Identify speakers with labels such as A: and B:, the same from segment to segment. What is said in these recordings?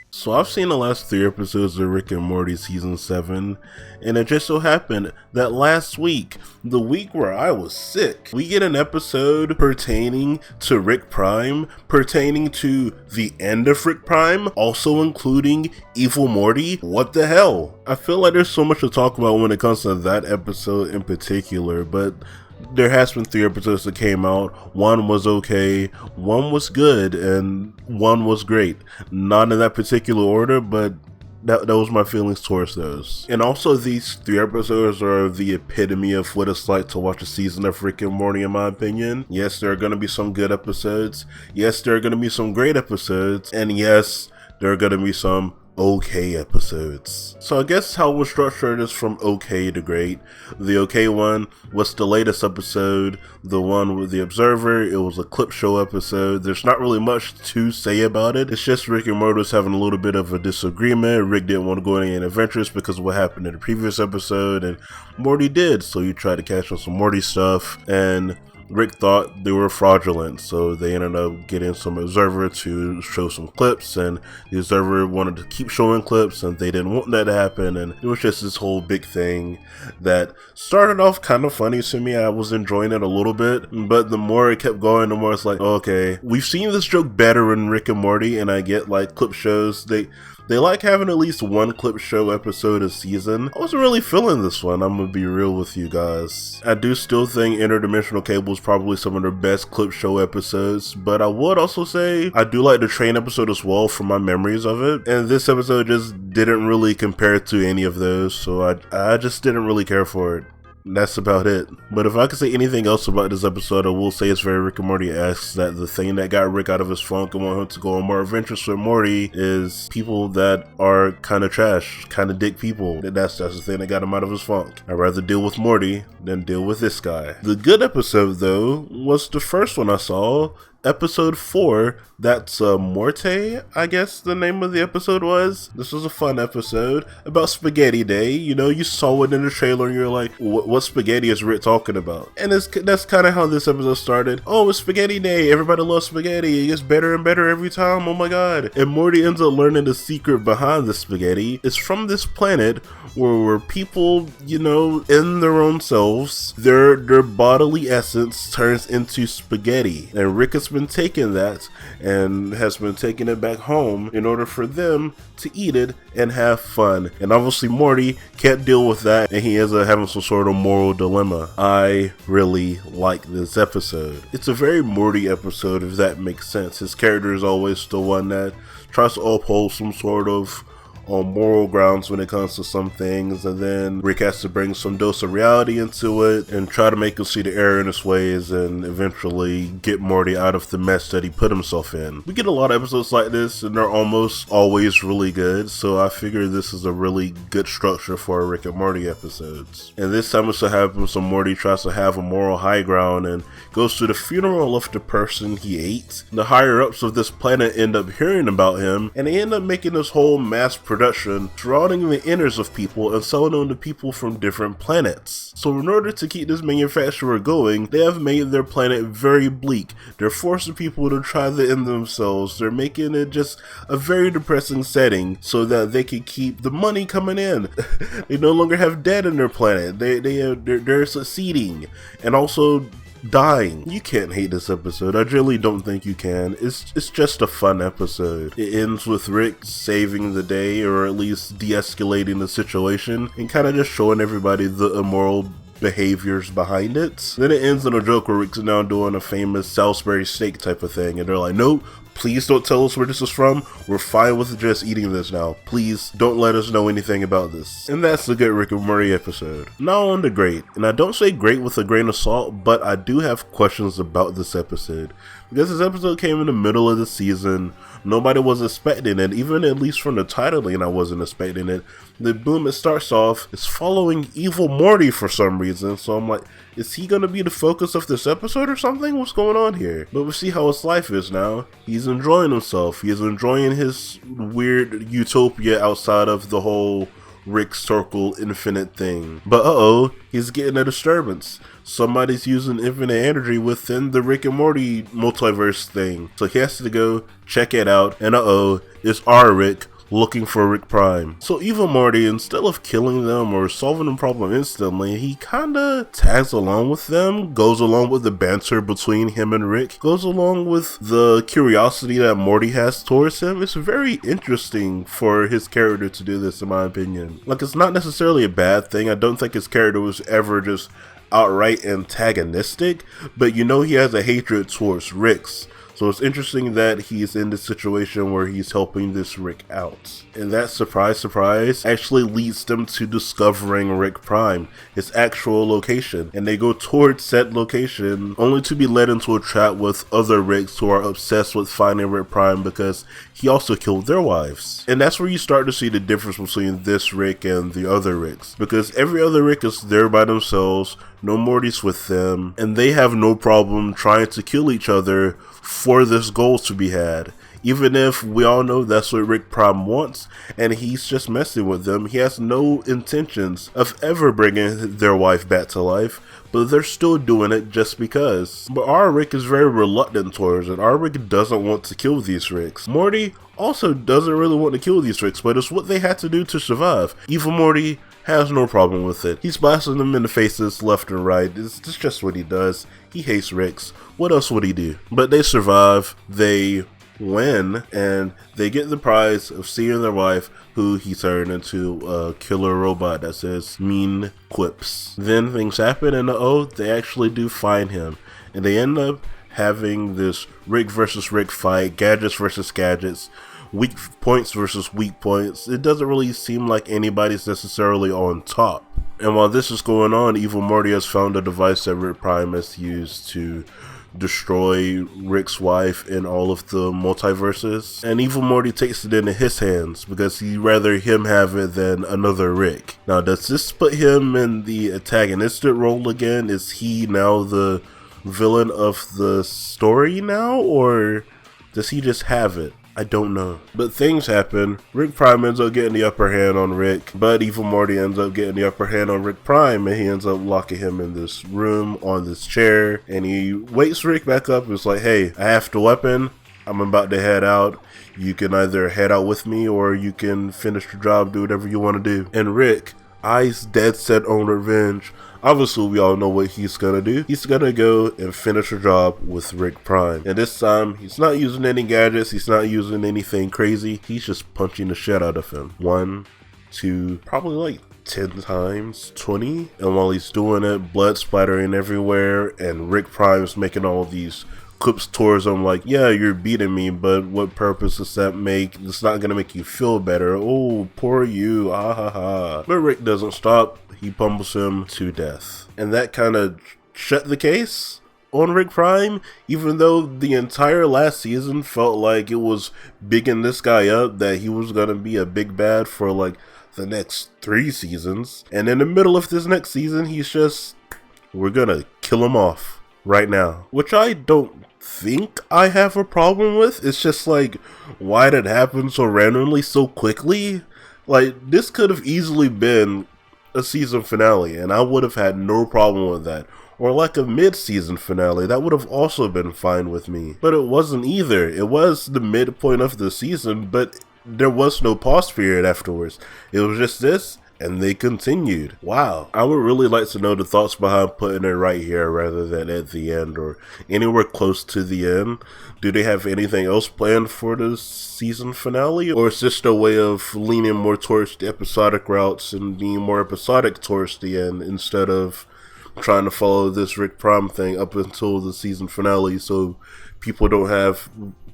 A: So I've seen the last 3 episodes of Rick and Morty season 7, and it just so happened that last week, the week where I was sick, we get an episode pertaining to Rick Prime, pertaining to the end of Rick Prime, also including Evil Morty. What the hell? I feel like there's so much to talk about when it comes to that episode in particular, but there has been 3 episodes that came out. One was okay, one was good, and one was great. Not in that particular order, but that was my feelings towards those. And also, these 3 episodes are the epitome of what it's like to watch a season of Rick and Morty, in my opinion. Yes, there are going to be some good episodes. Yes, there are going to be some great episodes. And yes, there are going to be some okay episodes. So I guess how we'll structure it is from okay to great. The okay one was the latest episode, the one with the Observer. It was a clip show episode. There's not really much to say about it. It's just Rick and Morty was having a little bit of a disagreement. Rick didn't want to go on any adventures because of what happened in the previous episode, and Morty did, so he tried to catch on some Morty stuff, and Rick thought they were fraudulent, so they ended up getting some Observer to show some clips, and the Observer wanted to keep showing clips, and they didn't want that to happen, and it was just this whole big thing that started off kind of funny to me. I was enjoying it a little bit, but the more it kept going, the more it's like, okay, we've seen this joke better in Rick and Morty, and I get like clip shows, they like having at least one clip show episode a season. I wasn't really feeling this one, I'm gonna be real with you guys. I do still think Interdimensional Cable is probably some of the best clip show episodes, but I would also say I do like the train episode as well from my memories of it. And this episode just didn't really compare to any of those, so I just didn't really care for it. That's about it. But if I could say anything else about this episode, I will say it's very Rick and Morty-esque, that the thing that got Rick out of his funk and want him to go on more adventures with Morty is people that are kind of trash, kind of dick people. That's the thing that got him out of his funk. I'd rather deal with Morty than deal with this guy. The good episode, though, was the first one I saw, episode 4, that's Morte, I guess the name of the episode was. This was a fun episode about Spaghetti Day. You know, you saw it in the trailer and you're like, what spaghetti is Rick talking about? And that's kind of how this episode started. Oh, it's Spaghetti Day. Everybody loves spaghetti. It gets better and better every time. Oh my god. And Morty ends up learning the secret behind the spaghetti. It's from this planet where people, you know, in their own selves, their bodily essence turns into spaghetti. And Rick has been taking that and has been taking it back home in order for them to eat it and have fun. And obviously Morty can't deal with that, and he ends up having some sort of moral dilemma. I really like this episode. It's a very Morty episode, if that makes sense. His character is always the one that tries to uphold some sort of on moral grounds when it comes to some things, and then Rick has to bring some dose of reality into it and try to make him see the error in his ways and eventually get Morty out of the mess that he put himself in. We get a lot of episodes like this, and they're almost always really good, so I figure this is a really good structure for Rick and Morty episodes. And this time it so happens so Morty tries to have a moral high ground and goes to the funeral of the person he ate. The higher ups of this planet end up hearing about him, and they end up making this whole mass production surrounding the innards of people and selling them to people from different planets. So in order to keep this manufacturer going, they have made their planet very bleak. They're forcing people to try to end themselves. They're making it just a very depressing setting so that they can keep the money coming in. They no longer have dead in their planet. They're succeeding and also dying. You can't hate this episode. I really don't think you can. It's just a fun episode. It ends with Rick saving the day, or at least de-escalating the situation, and kind of just showing everybody the immoral behaviors behind it. Then it ends in a joke where Rick's now doing a famous Salisbury steak type of thing, and they're like, nope, please don't tell us where this is from. We're fine with just eating this now. Please don't let us know anything about this. And that's the good Rick and Morty episode. Now on to great. And I don't say great with a grain of salt, but I do have questions about this episode. Because this episode came in the middle of the season. Nobody was expecting it. Even at least from the titling, I wasn't expecting it. The boom, it starts off, it's following Evil Morty for some reason. So I'm like, is he going to be the focus of this episode or something? What's going on here? But we see how his life is now. He's enjoying himself. He's enjoying his weird utopia outside of the whole Rick Circle Infinite thing. But he's getting a disturbance. Somebody's using infinite energy within the Rick and Morty multiverse thing. So he has to go check it out, and it's our Rick looking for Rick Prime. So Evil Morty, instead of killing them or solving the problem instantly, he kinda tags along with them, goes along with the banter between him and Rick, goes along with the curiosity that Morty has towards him. It's very interesting for his character to do this, in my opinion. Like, it's not necessarily a bad thing. I don't think his character was ever just outright antagonistic, but you know he has a hatred towards Rick's. So it's interesting that he's in this situation where he's helping this Rick out. And that, surprise, surprise, actually leads them to discovering Rick Prime, his actual location. And they go towards said location only to be led into a trap with other Ricks who are obsessed with finding Rick Prime because he also killed their wives. And that's where you start to see the difference between this Rick and the other Ricks. Because every other Rick is there by themselves, no Morty's with them, and they have no problem trying to kill each other for this goal to be had. Even if we all know that's what Rick Prime wants, and he's just messing with them. He has no intentions of ever bringing their wife back to life, but they're still doing it just because. But our Rick is very reluctant towards it. Our Rick doesn't want to kill these Ricks. Morty also doesn't really want to kill these Ricks, but it's what they had to do to survive. Evil Morty has no problem with it. He's blasting them in the faces left and right. It's just what he does. He hates Ricks. What else would he do? But they survive, they win, and they get the prize of seeing their wife, who he turned into a killer robot that says mean quips. Then things happen, and they actually do find him. And they end up having this Rick versus Rick fight, gadgets versus gadgets, weak points versus weak points. It doesn't really seem like anybody's necessarily on top. And while this is going on, Evil Morty has found a device that Rick Prime has used to destroy Rick's wife in all of the multiverses. And Evil Morty takes it into his hands because he'd rather him have it than another Rick. Now, does this put him in the antagonistic role again? Is he now the villain of the story now, or does he just have it? I don't know. But things happen. Rick Prime ends up getting the upper hand on Rick, but Evil Morty ends up getting the upper hand on Rick Prime, and he ends up locking him in this room on this chair, and he wakes Rick back up and is like, hey, I have the weapon. I'm about to head out. You can either head out with me or you can finish the job, do whatever you want to do. And Rick, eyes dead set on revenge. Obviously, we all know what he's gonna do. He's gonna go and finish a job with Rick Prime. And this time, he's not using any gadgets. He's not using anything crazy. He's just punching the shit out of him. 1, 2, probably like 10 times, 20. And while he's doing it, blood splattering everywhere. And Rick Prime's making all these clips towards him like, yeah, you're beating me, but what purpose does that make? It's not gonna make you feel better. Oh, poor you, ah ha ha. But Rick doesn't stop. He pummels him to death. And that kind of shut the case on Rick Prime, even though the entire last season felt like it was bigging this guy up, that he was gonna be a big bad for like the next 3 seasons. And in the middle of this next season, he's just, we're gonna kill him off right now. Which I don't think I have a problem with. It's just like, why did it happen so randomly, so quickly? Like, this could have easily been a season finale, and I would have had no problem with that. Or like a mid-season finale, that would have also been fine with me. But it wasn't either. It was the midpoint of the season, but there was no pause period afterwards. It was just this, and they continued. Wow. I would really like to know the thoughts behind putting it right here rather than at the end or anywhere close to the end. Do they have anything else planned for the season finale? Or is this a way of leaning more towards the episodic routes and being more episodic towards the end instead of trying to follow this Rick Prime thing up until the season finale so people don't have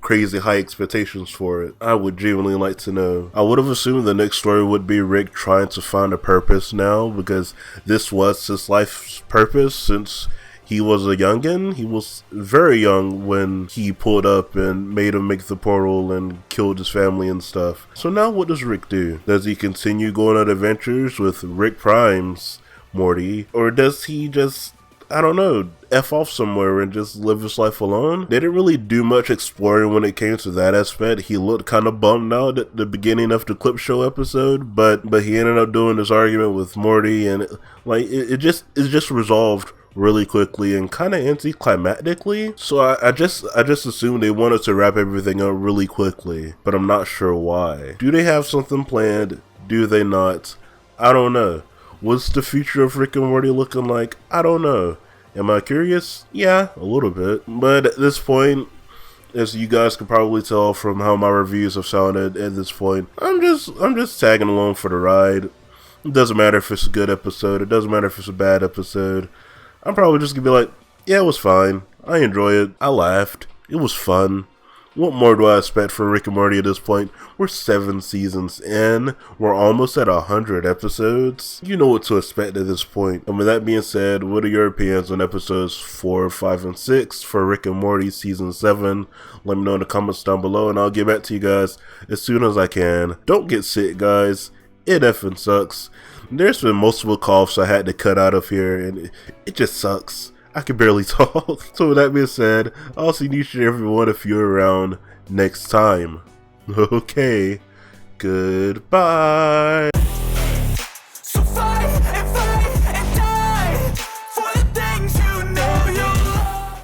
A: crazy high expectations for it? I would genuinely like to know. I would have assumed the next story would be Rick trying to find a purpose now, because this was his life's purpose since he was a youngin'. He was very young when he pulled up and made him make the portal and killed his family and stuff. So now what does Rick do? Does he continue going on adventures with Rick Prime's Morty? Or does he just, I don't know, F off somewhere and just live his life alone? They didn't really do much exploring when it came to that aspect. He looked kind of bummed out at the beginning of the clip show episode, but he ended up doing this argument with Morty, and it just resolved really quickly and kind of anticlimactically. So I just assumed they wanted to wrap everything up really quickly, but I'm not sure why. Do they have something planned? Do they not? I don't know. What's the future of Rick and Morty looking like? I don't know. Am I curious? Yeah, a little bit. But at this point, as you guys can probably tell from how my reviews have sounded at this point, I'm just tagging along for the ride. It doesn't matter if it's a good episode. It doesn't matter if it's a bad episode. I'm probably just gonna be like, yeah, it was fine. I enjoy it. I laughed. It was fun. What more do I expect from Rick and Morty at this point? We're 7 seasons in. We're almost at 100 episodes. You know what to expect at this point. And with that being said, what are your opinions on episodes 4, 5, and 6 for Rick and Morty season 7? Let me know in the comments down below and I'll get back to you guys as soon as I can. Don't get sick, guys. It effing sucks. There's been multiple coughs I had to cut out of here and it just sucks. I can barely talk. So with that being said, I'll see each and every one of you around next time. Okay, goodbye.